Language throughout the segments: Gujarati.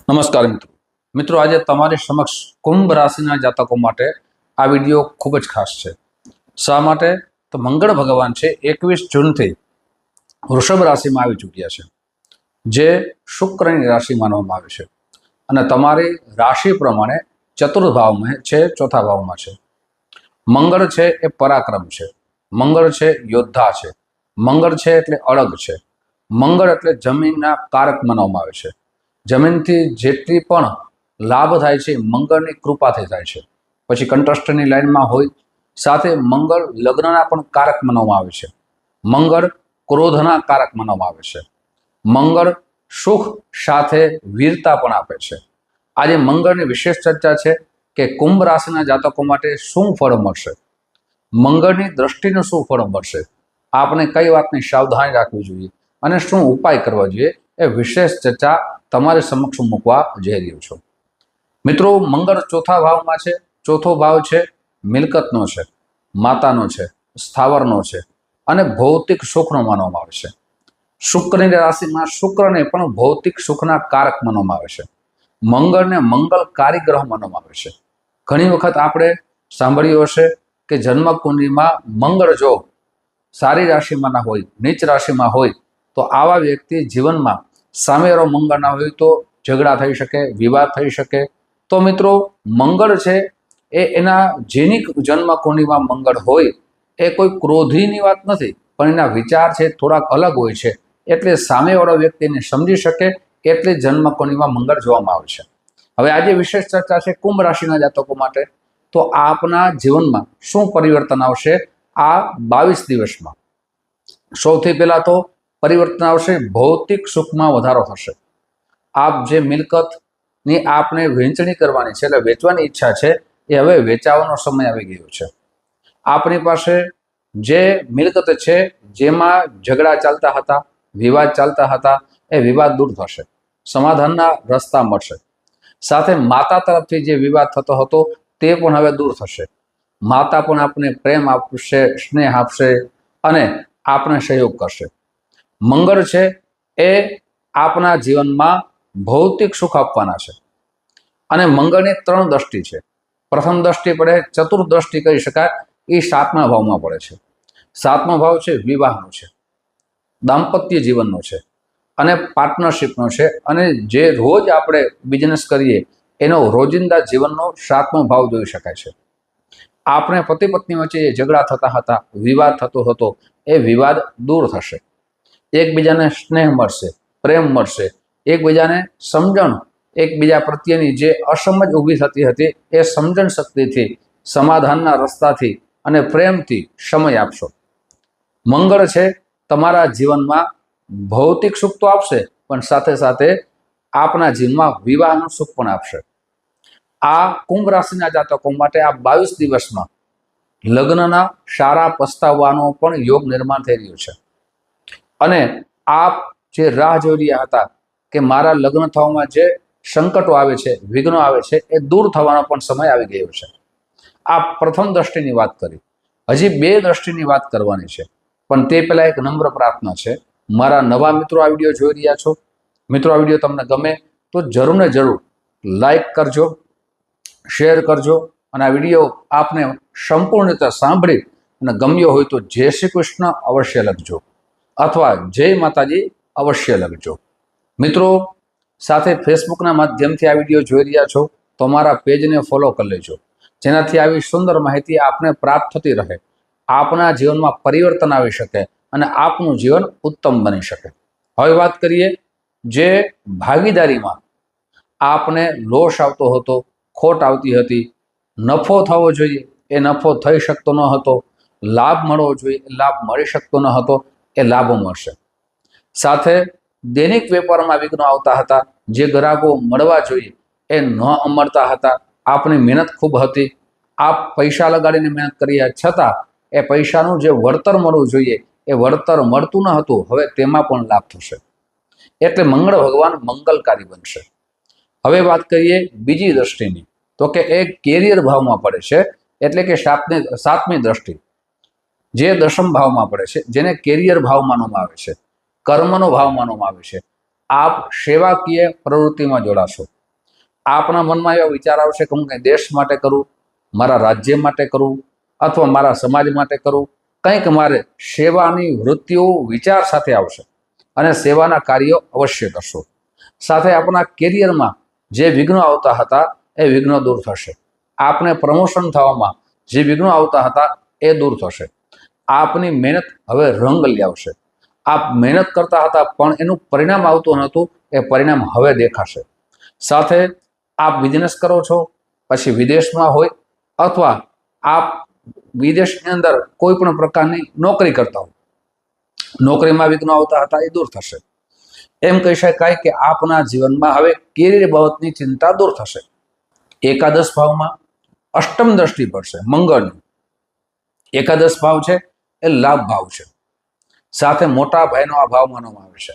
નમસ્કાર મિત્રો મિત્રો આજે તમારી સમક્ષ કુંભ રાશિના જાતકો માટે આ વિડીયો ખૂબ જ ખાસ છે. શા માટે? તો મંગળ ભગવાન છે 21 જૂનથી વૃષભ રાશિમાં આવી ચૂક્યા છે, જે શુક્રની રાશિ માનવામાં આવે છે અને તમારી રાશિ પ્રમાણે ચતુર્થ ભાવમાં છે, ચોથા ભાવમાં છે. મંગળ છે એ પરાક્રમ છે, મંગળ છે યોદ્ધા છે, મંગળ છે એટલે અળગ છે, મંગળ એટલે જમીનના કારક માનવામાં આવે છે. જમીનથી જેટલી પણ લાભ થાય છે મંગળની કૃપાથી થાય છે. પછી કંટસ્થની લાઈનમાં હોય, સાથે મંગળ લગ્નના પણ કારક માનવામાં આવે છે, મંગળ ક્રોધના કારક માનવામાં આવે છે, મંગળ સુખ સાથે વીરતા પણ આપે છે. આજે મંગળની વિશેષ ચર્ચા છે કે કુંભ રાશિના જાતકો માટે શું ફળ મળશે, મંગળની દ્રષ્ટિનું શું ફળ મળશે, આપણે કઈ વાતની સાવધાની રાખવી જોઈએ અને શું ઉપાય કરવા જોઈએ, એ વિશેષ ચર્ચા તમારે સમક્ષ મૂકવા જઈ રહ્યો છું. મિત્રો, મંગળ ચોથા ભાવમાં છે. ચોથો ભાવ છે મિલકતનો છે, માતાનો છે, સ્થાવરનો છે અને ભૌતિક સુખનો માનવામાં આવે છે. શુક્રની રાશિમાં શુક્રને પણ ભૌતિક સુખના કારક માનવામાં આવે છે. મંગળને મંગલકારી ગ્રહ માનવામાં આવે છે. ઘણી વખત આપણે સાંભળ્યું હશે કે જન્મ કુંડળીમાં મંગળ જો સારી રાશિમાં ના હોય, નીચ રાશિમાં હોય, તો આવા વ્યક્તિ જીવનમાં સામેરો મંગળ ના હોય તો ઝઘડા થઈ શકે, વિવાદ થઈ શકે. તો મિત્રો, મંગળ છે એ એના જેની જન્મ કુંડળીમાં મંગળ હોય એ કોઈ ક્રોધીની વાત નથી, પણ એના વિચાર છે થોડાક અલગ હોય છે, એટલે સામેવાળો વ્યક્તિને સમજી શકે એટલે જન્મ કુંડળીમાં મંગળ જોવામાં આવે છે. હવે આજે વિશેષ ચર્ચા છે કુંભ રાશિના જાતકો માટે. તો આપના જીવનમાં શું પરિવર્તન આવશે આ 22 દિવસમાં? સૌથી પહેલા તો પરિવર્તન આવશે, ભૌતિક સુખમાં વધારો થશે. આપ જે મિલકતની આપને વહેંચણી કરવાની છે, એટલે વેચવાની ઈચ્છા છે, એ હવે વેચાવાનો સમય આવી ગયો છે. આપણી પાસે જે મિલકત છે જેમાં ઝઘડા ચાલતા હતા, વિવાદ ચાલતા હતા, એ વિવાદ દૂર થશે, સમાધાનના રસ્તા મળશે. સાથે માતા તરફથી જે વિવાદ થતો હતો તે પણ હવે દૂર થશે. માતા પણ આપને પ્રેમ આપશે, સ્નેહ આપશે અને આપને સહયોગ કરશે. મંગળ છે એ આપના જીવનમાં ભૌતિક સુખ આપવાના છે અને મંગળની 3 દ્રષ્ટિ છે. પ્રથમ દ્રષ્ટિ પડે, ચતુર્થ દ્રષ્ટિ કહી શકાય, એ 7મા ભાવમાં પડે છે. 7મો ભાવ છે વિવાહનો છે, દાંપત્ય જીવનનો છે અને પાર્ટનરશિપનો છે, અને જે રોજ આપણે બિઝનેસ કરીએ એનો રોજિંદા જીવનનો 7મો ભાવ જોઈ શકાય છે. આપણે પતિ પત્ની વચ્ચે ઝઘડા થતા હતા, વિવાદ થતો હતો, એ વિવાદ દૂર થશે. એકબીજાને સ્નેહ મળશે, પ્રેમ મળશે, એકબીજાને સમજણ, એકબીજા પ્રત્યેની જે અસમજ ઊભી થતી હતી એ સમજણ શક્તિથી, સમાધાનના રસ્તાથી અને પ્રેમથી સમય આપશો. મંગળ છે તમારા જીવનમાં ભૌતિક સુખ તો આપશે, પણ સાથે સાથે આપના જીવનમાં વિવાહનું સુખ પણ આપશે. આ કુંભ રાશિના જાતકો માટે આ 22 દિવસમાં લગ્નના સારા પસ્તાવવાનો પણ યોગ નિર્માણ થઈ રહ્યું છે. અને આપ જે રાહ જોઈ રહ્યા હતા કે મારા લગ્ન થવામાં જે સંકટો આવે છે, વિઘ્નો આવે છે, એ દૂર થવાનો પણ સમય આવી ગયો છે. આ પ્રથમ દ્રષ્ટિની વાત કરી, હજી 2 દ્રષ્ટિની વાત કરવાની છે, પણ તે પહેલા એક નમ્ર પ્રાર્થના છે. મારા નવા મિત્રો આ વિડીયો જોઈ રહ્યા છો, મિત્રો આ વિડીયો તમને ગમે તો જરૂર ને જરૂર લાઈક કરજો, શેર કરજો, અને આ વિડીયો આપને સંપૂર્ણ રીતે સાંભળી અને ગમ્યો હોય તો જય શ્રી કૃષ્ણ અવશ્ય લખજો અથવા જય માતાજી અવશ્ય લખજો. મિત્રો, સાથે ફેસબુકના માધ્યમથી આ વિડીયો જોઈ રહ્યા છો તો અમારા પેજને ફોલો કરી લેજો, જેનાથી આવી સુંદર માહિતી આપને પ્રાપ્ત થતી રહે, આપના જીવનમાં પરિવર્તન આવી શકે અને આપનું જીવન ઉત્તમ બની શકે. હવે વાત કરીએ, જે ભાગીદારીમાં આપને લોસ આવતો હતો, ખોટ આવતી હતી, નફો થવો જોઈએ એ નફો થઈ શકતો ન હતો, લાભ મળવો જોઈએ એ લાભ મળી શકતો ન હતો, એ લાભો મળશે. સાથે દૈનિક વેપારમાં વિઘ્નો આવતા હતા, જે ગ્રાહકો મળવા જોઈએ એ ન મળતા હતા. આપની મહેનત ખૂબ હતી, આપ પૈસા લગાડીને મહેનત કર્યા છતાં એ પૈસાનું જે વળતર મળવું જોઈએ એ વળતર મળતું ન હતું, હવે તેમાં પણ લાભ થશે. એટલે મંગળ ભગવાન મંગલકારી બનશે. હવે વાત કરીએ બીજી દ્રષ્ટિની, તો કે એ કેરિયર ભાવમાં પડે છે, એટલે કે 7મી દ્રષ્ટિ જે દશમ ભાવમાં પડે છે, જેને કેરિયર ભાવ માનવામાં આવે છે, કર્મનો ભાવ માનવામાં આવે છે. આપ સેવાકીય પ્રવૃત્તિમાં જોડાશો, આપના મનમાં એવા વિચાર આવશે કે હું કંઈ દેશ માટે કરું, મારા રાજ્ય માટે કરું, અથવા મારા સમાજ માટે કરું, કંઈક મારે સેવાની વૃત્તિઓ વિચાર સાથે આવશે અને સેવાના કાર્યો અવશ્ય કરશો. સાથે આપણા કેરિયરમાં જે વિઘ્નો આવતા હતા એ વિઘ્નો દૂર થશે. આપને પ્રમોશન થવામાં જે વિઘ્નો આવતા હતા એ દૂર થશે. આપની મહેનત હવે રંગ લઈ આવશે. આપ મહેનત કરતા હતા પણ એનું પરિણામ આવતું નહોતું, એ પરિણામ હવે દેખાશે. સાથે આપ બિઝનેસ કરો છો, પછી વિદેશમાં હોય અથવા આપ વિદેશની અંદર કોઈ પણ પ્રકારની નોકરી કરતા હો, નોકરીમાં વિઘ્નો આવતા હતા એ દૂર થશે. એમ કહી શકાય કે આપના જીવનમાં હવે કેરિયર બાબતની ચિંતા દૂર થશે. એકાદશ ભાવમાં અષ્ટમ દ્રષ્ટિ પડશે મંગળની. એકાદશ ભાવ છે એ લાભ ભાવ છે. સાથે મોટા ભાઈનો આ ભાવ માનવામાં આવે છે,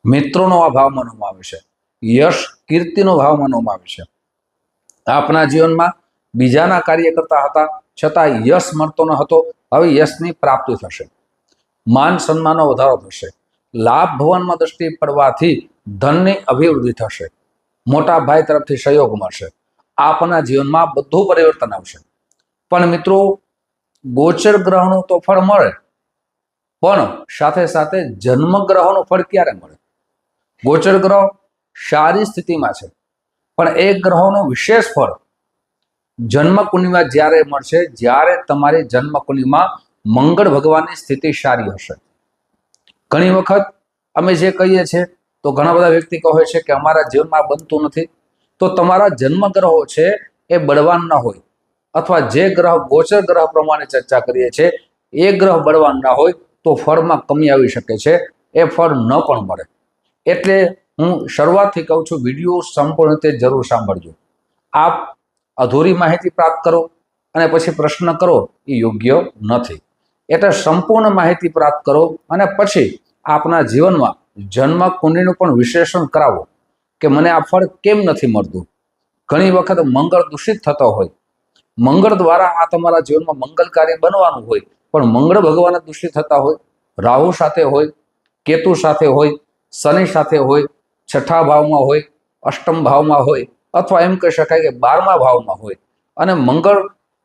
મિત્રોનો આ ભાવ માનવામાં આવે છે, યશ કીર્તિનો ભાવ માનવામાં આવે છે. આપના જીવનમાં બીજાના કાર્ય કરતા હતા છતાં યશ મળતો ન હતો, હવે યશની પ્રાપ્તિ થશે. માન સન્માનનો વધારો થશે. લાભ ભવનમાં દ્રષ્ટિ પડવાથી ધનની અભિવૃદ્ધિ થશે. મોટા ભાઈ તરફથી સહયોગ મળશે. આપના જીવનમાં બધું પરિવર્તન આવશે. પણ મિત્રો, ગોચર ગ્રહનું તો ફળ મળે, પણ સાથે સાથે જન્મ ગ્રહોનું ફળ ક્યારે મળે? ગોચર ગ્રહ સારી સ્થિતિમાં છે, પણ એ ગ્રહોનું વિશેષ ફળ જન્મ કુંડળીમાં જ્યારે મળશે, જ્યારે તમારી જન્મ કુંડળીમાં મંગળ ભગવાનની સ્થિતિ સારી હશે. ઘણી વખત અમે જે કહીએ છીએ તો ઘણા બધા વ્યક્તિ કહે છે કે અમારા જીવનમાં બનતું નથી. તો તમારા જન્મ ગ્રહો છે એ બળવાન ન હોય, અથવા જે ગ્રહ ગોચર ગ્રહ પ્રમાણે ચર્ચા કરીએ છીએ એ ગ્રહ બળવાન ના હોય તો ફળમાં કમી આવી શકે છે, એ ફળ ન પણ મળે. એટલે હું શરૂઆતથી કહું છું, વિડીયો સંપૂર્ણ રીતે જરૂર સાંભળજો. આપ અધૂરી માહિતી પ્રાપ્ત કરો અને પછી પ્રશ્ન કરો એ યોગ્ય નથી. એટલે સંપૂર્ણ માહિતી પ્રાપ્ત કરો અને પછી આપના જીવનમાં જન્મ કુંડળીનું પણ વિશ્લેષણ કરાવો કે મને આ ફળ કેમ નથી મળતું. ઘણી વખત મંગળ દૂષિત થતો હોય, મંગળ દ્વારા આ તમારા જીવનમાં મંગલકારી બનવાનું હોય, પણ મંગળ ભગવાન દૂષિત થતા હોય, રાહુ સાથે હોય, કેતુ સાથે હોય, શનિ સાથે હોય, છઠ્ઠા ભાવમાં હોય, અષ્ટમ ભાવમાં હોય, અથવા એમ કહી શકાય કે 12મા ભાવમાં હોય, અને મંગળ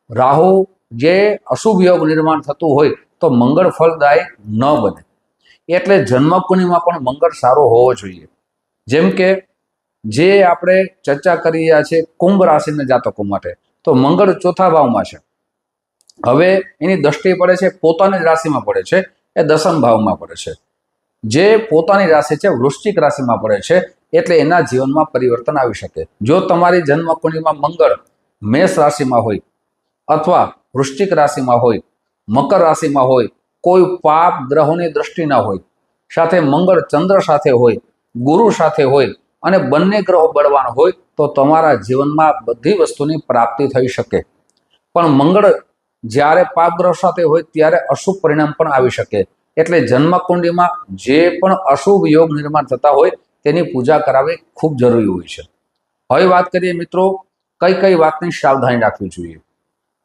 રાહુ જે અશુભ યોગ નિર્માણ થતું હોય તો મંગળ ફળદાયી ન બને. એટલે જન્મ કુંડળીમાં પણ મંગળ સારો હોવો જોઈએ. જેમ કે જે આપણે ચર્ચા કરી રહ્યા છીએ કુંભ રાશિના જાતકો માટે, તો મંગળ ચોથા ભાવમાં છે. હવે એની દ્રષ્ટિ પડે છે પોતાની રાશિમાં પડે છે, એ દશમ ભાવમાં પડે છે. જે પોતાની રાશિ છે વૃશ્ચિક રાશિમાં પડે છે, એટલે એના જીવનમાં પરિવર્તન આવી શકે. જો તમારી જન્મ કુંડળીમાં મંગળ મેષ રાશિમાં હોય અથવા વૃશ્ચિક રાશિમાં હોય, મકર રાશિમાં હોય, કોઈ પાપ ગ્રહોની દ્રષ્ટિ ના હોય, સાથે મંગળ ચંદ્ર સાથે હોય, ગુરુ સાથે હોય અને બંને ગ્રહો બળવાન હોય તો તમારા જીવનમાં બધી વસ્તુની પ્રાપ્તિ થઈ શકે. પણ મંગળ જ્યારે પાપ ગ્રહ સાથે હોય ત્યારે અશુભ પરિણામ પણ આવી શકે. એટલે જન્મ કુંડળીમાં જે પણ અશુભ યોગ નિર્માણ થતા હોય તેની પૂજા કરાવવી ખૂબ જરૂરી હોય છે. હવે વાત કરીએ મિત્રો, કઈ કઈ વાતની સાવધાની રાખવી જોઈએ.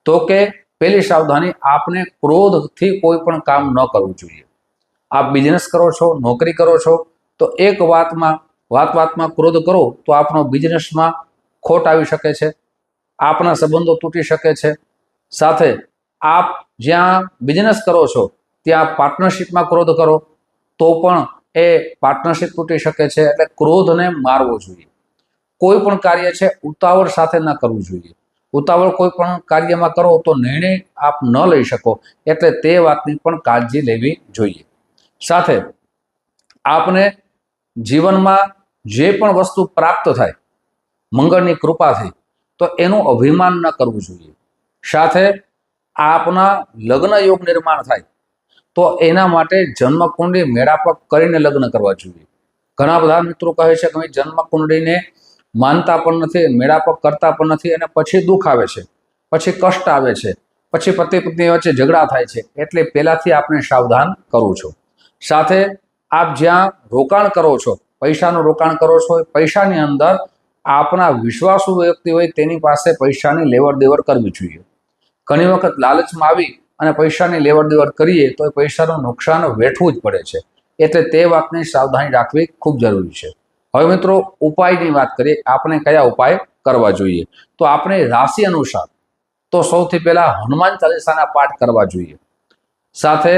તો કે પહેલી સાવધાની, આપને ક્રોધથી કોઈ પણ કામ ન કરવું જોઈએ. આપ બિઝનેસ કરો છો, નોકરી કરો છો, તો એક વાતમાં ક્રોધ કરો તો આપનો બિઝનેસમાં ખોટ આવી શકે છે, આપના સંબંધો તૂટી શકે છે. સાથે આપ જ્યાં બિઝનેસ કરો છો ત્યાં પાર્ટનરશિપમાં ક્રોધ કરો તો પણ એ પાર્ટનરશિપ તૂટી શકે છે. એટલે ક્રોધને મારવો જોઈએ. કોઈ પણ કાર્ય છે ઉતાવળ સાથે ન કરવું જોઈએ. ઉતાવળ કોઈ પણ કાર્યમાં કરો તો નિર્ણય આપ ન લઈ શકો, એટલે તે વાતની પણ કાળજી લેવી જોઈએ. સાથે આપને જીવનમાં જે પણ વસ્તુ પ્રાપ્ત થાય મંગળની કૃપાથી, તો એનું અભિમાન ન કરવું જોઈએ. સાથે આપના લગ્ન યોગ નિર્માણ થાય તો એના માટે જન્મ કુંડળી મેળાપક કરીને લગ્ન કરવા જોઈએ. ઘણા બધા મિત્રો કહે છે કે જન્મ કુંડળીને માનતા પણ નથી, મેળાપક કરતા પણ નથી, અને પછી દુઃખ આવે છે, પછી કષ્ટ આવે છે, પછી પતિ પત્ની વચ્ચે ઝઘડા થાય છે. એટલે પહેલાથી આપણે સાવધાન કરવું છું. સાથે આપ જ્યાં રોકાણ કરો છો, પૈસાનું રોકાણ કરો છો, પૈસાની અંદર આપના વિશ્વાસુ વ્યક્તિ હોય તેની પાસે પૈસાની લેવડ દેવડ કરવી જોઈએ. ઘણી વખત લાલચમાં આવી અને પૈસાની લેવડ દેવડ કરીએ તો એ પૈસાનું નુકસાન વેઠવું જ પડે છે. એટલે તે વાતની સાવધાની રાખવી ખૂબ જરૂરી છે. હવે મિત્રો ઉપાયની વાત કરીએ, આપણે કયા ઉપાય કરવા જોઈએ? તો આપણે રાશિ અનુસાર તો સૌથી પહેલા હનુમાન ચાલીસાના પાઠ કરવા જોઈએ, સાથે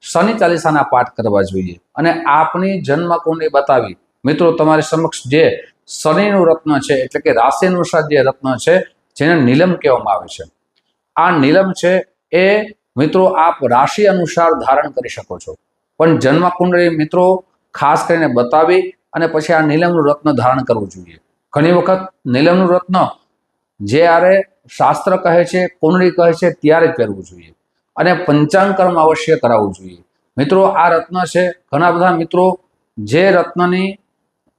શનિ ચાલીસાના પાઠ કરવા જોઈએ, અને આપની જન્મ કુંડળી બતાવી મિત્રો તમારી સમક્ષ જે શનિનું રત્ન છે એટલે કે રાશિ અનુસાર જે રત્ન છે જેને નીલમ કહેવામાં આવે છે, આ નીલમ છે એ મિત્રો આપ રાશિ અનુસાર ધારણ કરી શકો છો, પણ જન્મ કુંડળી મિત્રો ખાસ કરીને બતાવી અને પછી આ નીલમનું રત્ન ધારણ કરવું જોઈએ. ઘણી વખત નીલમનું રત્ન જ્યારે શાસ્ત્ર કહે છે, કુંડળી કહે છે ત્યારે જ પહેરવું જોઈએ, અને પંચાંગ કર્મ અવશ્ય કરાવવું જોઈએ. મિત્રો આ રત્ન છે, ઘણા બધા મિત્રો જે રત્નની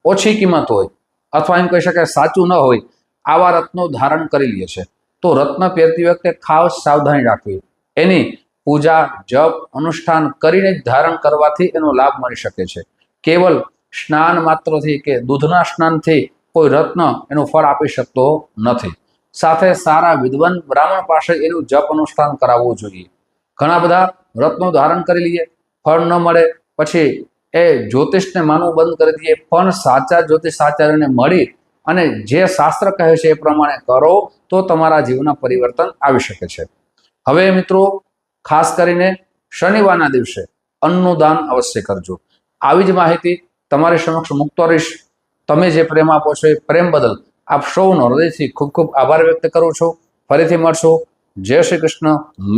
ઓછી કિંમત હોય અથવા એમ કહી શકાય સાચું ન હોય આવા રત્નો ધારણ કરી લે છે, તો રત્ન પહેરતી વખતે ખાસ સાવધાની રાખવી. એની પૂજા જપ અનુષ્ઠાન કરીને જ ધારણ કરવાથી એનો લાભ મળી શકે છે. કેવલ સ્નાન માત્રથી કે દૂધના સ્નાનથી કોઈ રત્ન એનું ફળ આપી શકતો નથી. સાથે સારા વિદ્વાન બ્રાહ્મણ પાસે એનું જપ અનુષ્ઠાન કરાવવું જોઈએ. ઘણા બધા રત્નો ધારણ કરી લઈએ, ફળ ન મળે પછી એ જ્યોતિષને માનવું બંધ કરી દઈએ, પણ સાચા જ્યોતિષ આચાર્યને મળી અને જે શાસ્ત્ર કહે છે એ પ્રમાણે કરો તો તમારા જીવનમાં પરિવર્તન આવી શકે છે. હવે મિત્રો ખાસ કરીને શનિવારના દિવસે અન્નનું દાન અવશ્ય કરજો. આવી જ માહિતી તમારી સમક્ષ મૂકતો રહીશ. તમે જે પ્રેમ આપો છો એ પ્રેમ બદલ આપ સૌનો હૃદયથી ખૂબ ખૂબ આભાર વ્યક્ત કરું છું. ફરીથી મળશો. જય શ્રી કૃષ્ણ.